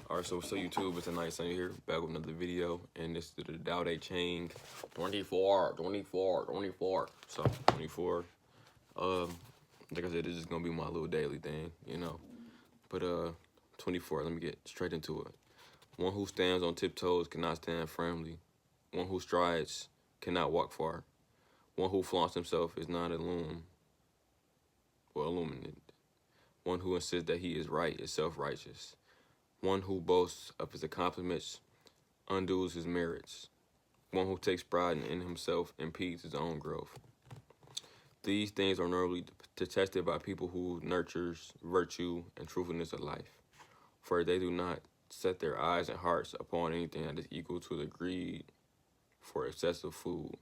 Alright, so YouTube, it's a nice Sunday here, back with another video, and this is the Ching 24. So, 24. Like I said, this is gonna be my little daily thing, But, 24, let me get straight into it. One who stands on tiptoes cannot stand firmly. One who strides cannot walk far. One who flaunts himself is not illuminated. One who insists that he is right is self-righteous. One who boasts of his accomplishments undoes his merits. One who takes pride in himself impedes his own growth. These things are normally detested by people who nurtures virtue and truthfulness of life, for they do not set their eyes and hearts upon anything that is equal to the greed for excessive food,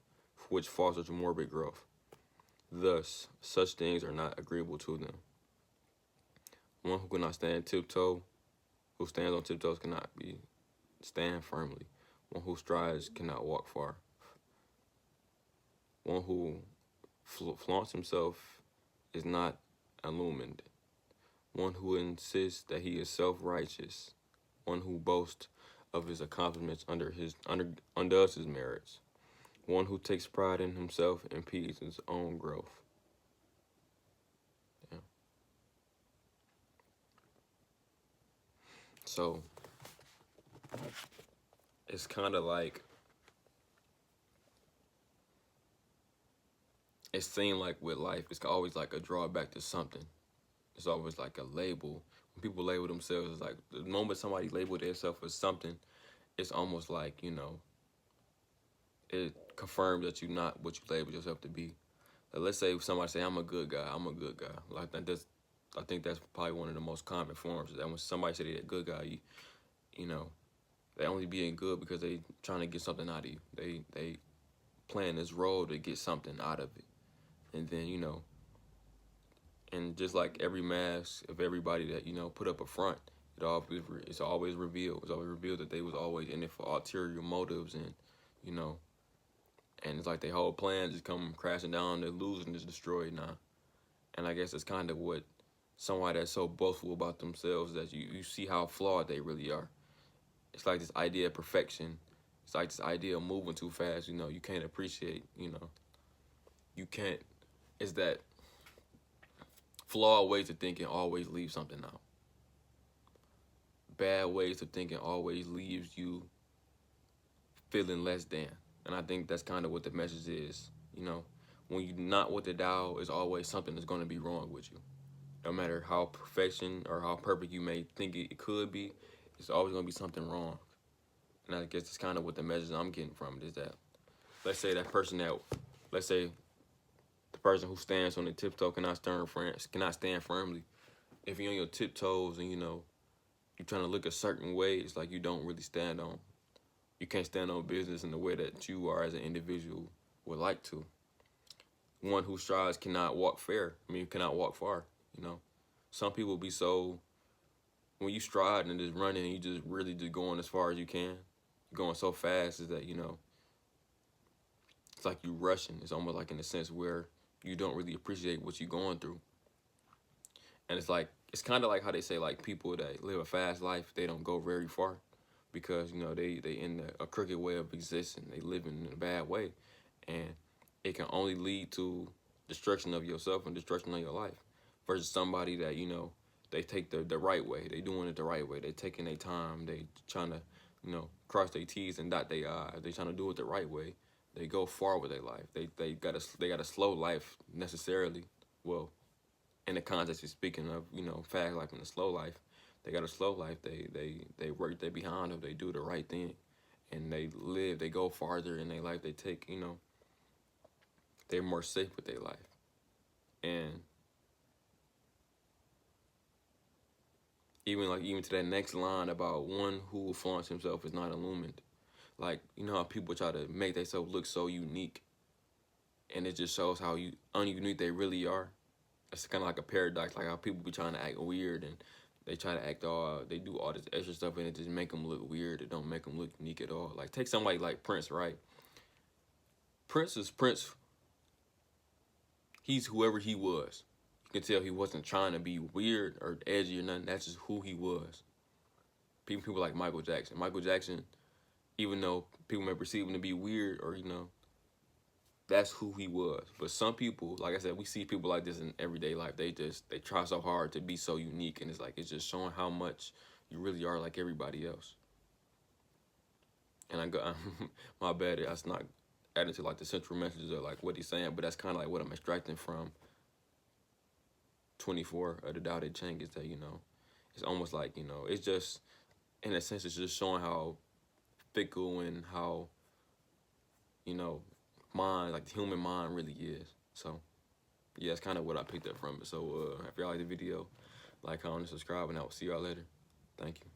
which fosters morbid growth. Thus, such things are not agreeable to them. One who cannot stand tiptoe, who stands on tiptoes cannot stand firmly. One who strides cannot walk far. One who flaunts himself is not illumined. One who insists that he is self-righteous. One who boasts of his accomplishments undoes his merits. One who takes pride in himself impedes his own growth. Yeah. So it's kind of like, it seemed like with life, it's always like a drawback to something. It's always like a label. When people label themselves, it's like the moment somebody labeled themselves as something, it's almost like, it confirms that you're not what you labeled yourself to be. Like, let's say somebody say, I'm a good guy. Like I think that's probably one of the most common forms. That when somebody say they're a good guy, they only being good because they trying to get something out of you. They playing this role to get something out of it. And then, and just like every mask of everybody that, put up a front, it's always revealed. It's always revealed that they was always in it for ulterior motives, and, and it's like their whole plan just come crashing down, they're losing, is destroyed now. And I guess it's kind of what somebody that's so boastful about themselves that you see how flawed they really are. It's like this idea of perfection. It's like this idea of moving too fast, you can't appreciate, you can't, it's that flawed ways of thinking always leave something out. Bad ways of thinking always leaves you feeling less than. And I think that's kind of what the message is, When you're not with the Tao, it's always something that's going to be wrong with you. No matter how perfection or how perfect you may think it could be, it's always going to be something wrong. And I guess it's kind of what the message I'm getting from it is that, let's say the person who stands on the tiptoe cannot stand firmly. If you're on your tiptoes and, you're trying to look a certain way, it's like you don't really you can't stand on business in the way that you are as an individual would like to. One who strives cannot walk cannot walk far, Some people be so, when you stride and just running and you just really just going as far as you can, you're going so fast is that, it's like you rushing. It's almost like in a sense where you don't really appreciate what you're going through. And it's kind of like how they say, like, people that live a fast life, they don't go very far because, they in a crooked way of existing. They live in a bad way. And it can only lead to destruction of yourself and destruction of your life versus somebody that, they take the right way. They doing it the right way. They taking their time. They trying to, cross their T's and dot their I's. They trying to do it the right way. They go far with their life. They got a slow life necessarily. Well, in the context of speaking of, fast life and the slow life, they got a slow life. They work their behind them. They do the right thing, and they go farther in their life. They take, they're more safe with their life. And even to that next line about one who flaunts himself is not illumined. Like, how people try to make themselves look so unique, and it just shows how ununique they really are. It's kind of like a paradox, like how people be trying to act weird, and they try to they do all this extra stuff, and it just make them look weird. It don't make them look unique at all. Like, take somebody like Prince, right? Prince is Prince. He's whoever he was. You can tell he wasn't trying to be weird or edgy or nothing. That's just who he was. People like Michael Jackson. Michael Jackson, even though people may perceive him to be weird or that's who he was. But some people, like I said, we see people like this in everyday life. They try so hard to be so unique, and it's just showing how much you really are like everybody else. And I got my bad, that's not adding to like the central messages of like what he's saying, but that's kind of like what I'm extracting from 24 of the Tao Te Ching is that it's almost like it's just in a sense it's just showing how fickle and how mind, like the human mind really is. So yeah, that's kind of what I picked up from it. So if y'all like the video, like, comment, and subscribe, and I will see y'all later. Thank you.